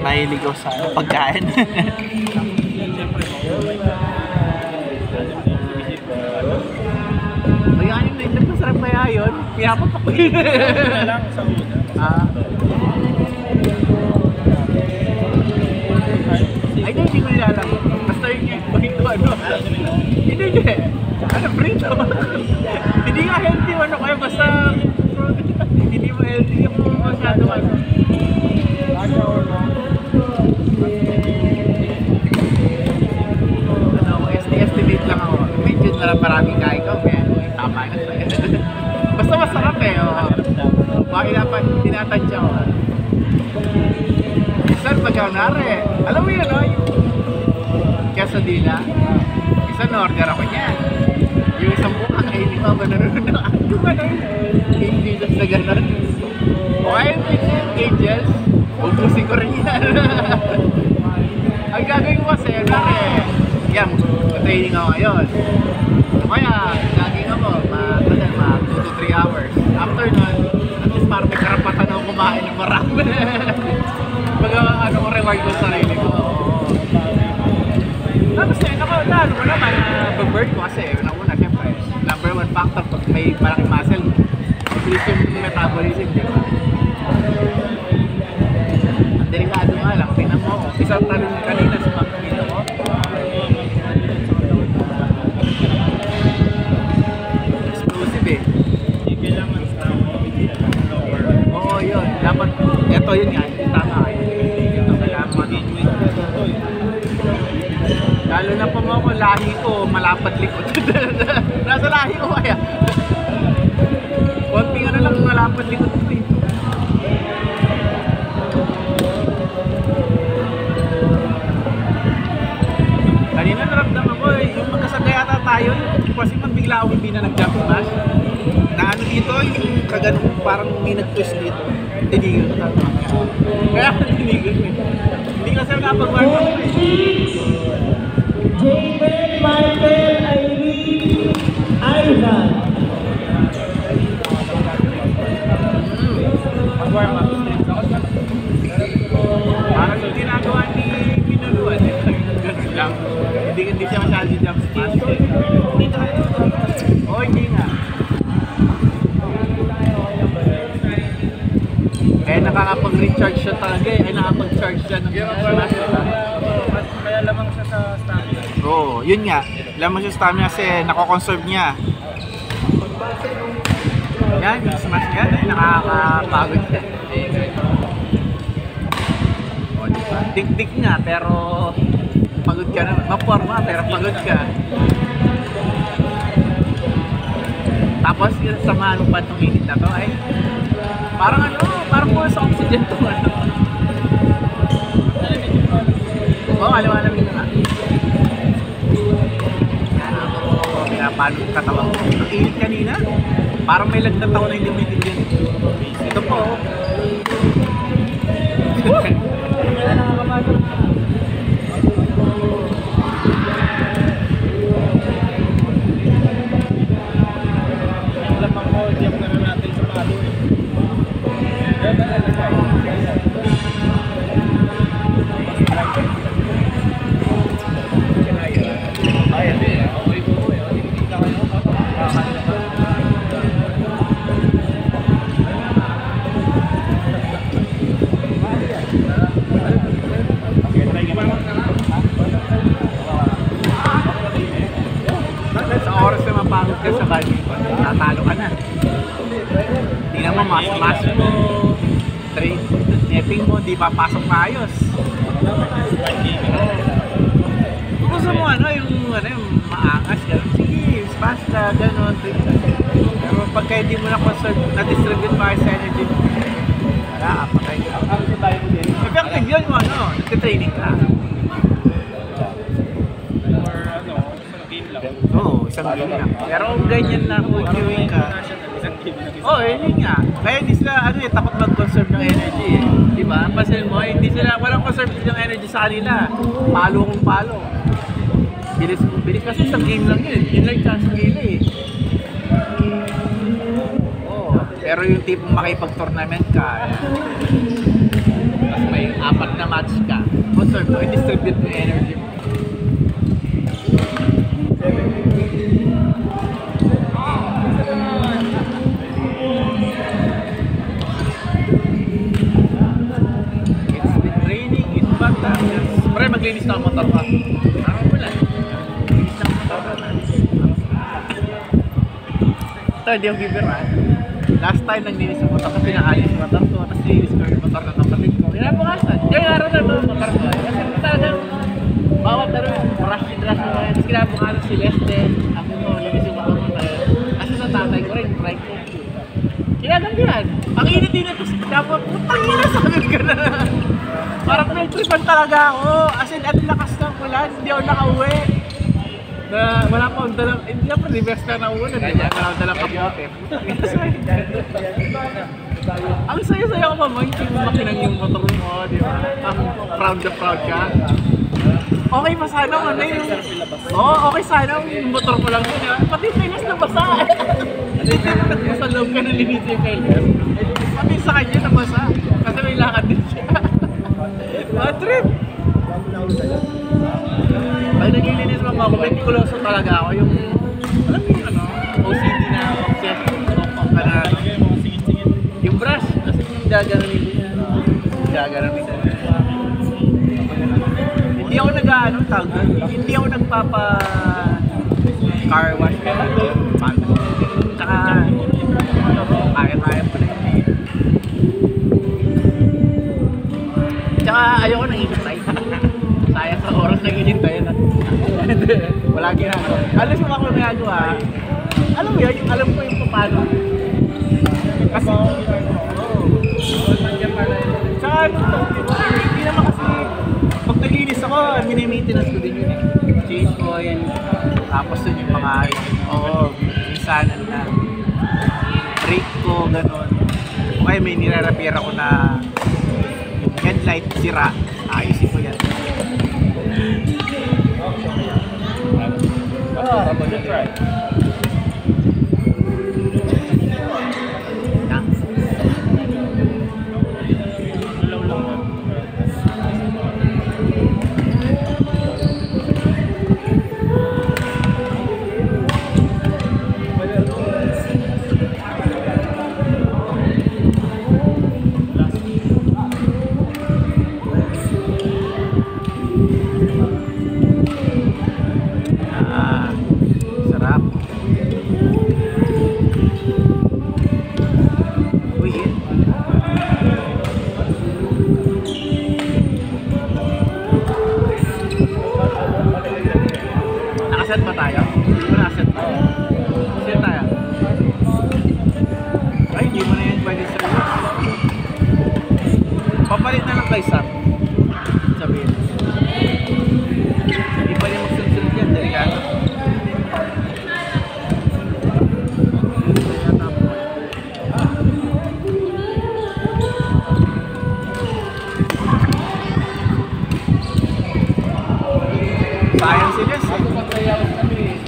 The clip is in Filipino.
mahilig ako sa pagkain. Magaling na ito, masarap kaya yun. Pinapapak ko yun. lang sa una. Ay, hindi ko nilalang. Basta yung ito, ano. Hindi. Ano, prito. Hindi nga healthy, ano kayo, basta hindi mo healthy yung masyado, ano. Estimate lang ako. Medyo maraming kain ko, kaya tama na sa'yo. Basta masarap eh, bakit tinatansya ko. Minsan pagkaunari, alam mo yun, yung quesadilla. Minsan na-order ako niya. Yung isang buka kainin ko, nanonood na ako. King Jesus na gano'n. O ayun, angels, ubusin ko rin yan. Ang gagawin ko kasi, yan, training ako ngayon. Kaya, gagawin ako, mga 2 to 3 hours. After nun, at least parang may karapatan ako kumain ng marami. Ano ko reward ko sa sarili ko. Tapos ano ko naman, pag-burn ko kasi, una, syempre, number 1 factor pag may malaking muscle, mabilis yung metabolism, di ba? Ang delikado nga lang, tingnan mo, isang talong kanina sa pagpapito ko. Explosive eh. Hindi kailangan sa lower. Oo, yun. Dapat, eto yun nga, tama kayo. Ito kailangan lalo na pa mo ako, lahi ko, malapad likod. Nasa lahi ko kaya. Konting ano lang, malapad likod ko eh. Kanina naramdaman ko eh, yung magkasagayata tayo, kasi bigla ako hindi na nag-jump smash. Na ano dito, yung kaganong parang may nag-twist dito. Tinigil ko tama. Kaya tinigil ko eh. Hindi kasi nakapag-warm up eh. Jaden, Michael, Irene, Ivan. Mag-warm up streams ako. Parang yung ginagawa ni Pinuluan eh. Ganun lang. Hindi siya masyado jump smash eh. Oo, hindi nga. Eh nakakapag-recharge siya talaga eh. Ay nakapag-charge siya ng smash. Kaya lamang siya sa stamina. Oo, yun nga. Lamang siya stamina kasi nako-conserve niya. Yan, yung smash niya, nakakapagod siya. O, diba? Dik-dik nga, pero pagod ka naman. Maporma, pero pagod ka. Tapos, yung samahan mo pa itong init na to, ay parang parang po sa oxygen to, ano. Oo, aliwalamig na nga. Pinapano yung katawan ko. Ang init kanina, parang may lagnat ako na hindi mo itindihan. Ito po. Yung lamang ko, diyak na natin sa palo eh. Sa oras na mapagod ka sa badminton, natalo ka na. Tingnan mo, mas mo, netting mo, di papasok na ayos. Kung gusto mo yung maangas, gano'n, sige, smash na, gano'n. Pero pagka hindi mo na-distribute pa sa energy mo, wala ka, patay ka. Effective yun mo, nagtitraining ka. Oo, isang game lang. Pero kung ganyan na kung queuing ka, oo, yun nga. Kaya hindi sila, takot mag-conserve ng energy eh. Diba? Pasin mo, hindi sila, walang conserve ng energy sa kanila. Palo kung palo. Bilis kasi isang game lang yun. Yun lang chance nila eh. Oo. Pero yung tipong makipag-tournament ka, may 4 na match ka, conserve mo, i-distribute mo yung energy mo. It's been raining in Batangas. Pre, maglinis na ang motor ka. Parang wala. Maglinis na ang motor ka. Ito, hindi yung bibiraan. Last time naglinis yung motor kasi naalis yung motor ko. Tapos nilinis ko yung motor ng kapatid ko. Kinabukasan. Yung araw na ito, motor ko. Kasi talagang bawat rush mo. Tapos kinabukasan si Leste. Ako mo, linis yung motor ko tayo. Kasi sa tatay ko rin, try ko. Kinagambihan. Ang init-init ko dapat, putang ina, sabi ka na. Parang nag-tripan talaga ako. As in, at lakas ng ulan, hindi ako nakauwi. Na wala pa akong dalang, hindi naman reverse na naulan, di ba? Wala akong dalang kapote. Ang saya-saya ko pa, yung makinang yung motor mo, di ba? Ang proud na proud ka. Okay pa sana kung ano yung... Oo, okay sana yung motor ko lang yun. Pati finish na basa. Sa loob ka na linis yung kailan. Pati sa kanya na basa. Kasi may lakad din siya. Bad trip! Pag naglilinis mo ako, may tikuloso talaga ako. Yung... Alam mo yung ano? OCD na obsessed. Yung brush. Kasi yung gagaranin din yan. Gagaranin din yan. Hindi ako hindi ako nagpapa car wash tsaka kaya pa na yun. Tsaka ayoko nang hihintay. Sayang sa oras nang hihintay na. Wala ginagawa. Alam mo ako nagagawa. Alam mo yun, alam ko yung paano. Kasi tsaka hindi naman kasi pag naglinis ako, mini-maintenance ko din yun eh. Change oil, tapos yun yung mga minsanan na brake ko, gano'n. Okay, may nire-repair ako na yung headlight sira, ayusin ko yan. How about you try? Sarap. Uy, nakaset ba tayo? Hindi mo nakaset ba? Set tayo. Ay, hindi mo na yan pwede sa papalit na lang kay Sam. Sabihin. Hindi pwede magsunod yan. Delikado. Sayang si Jess. Ako magsayaw kami.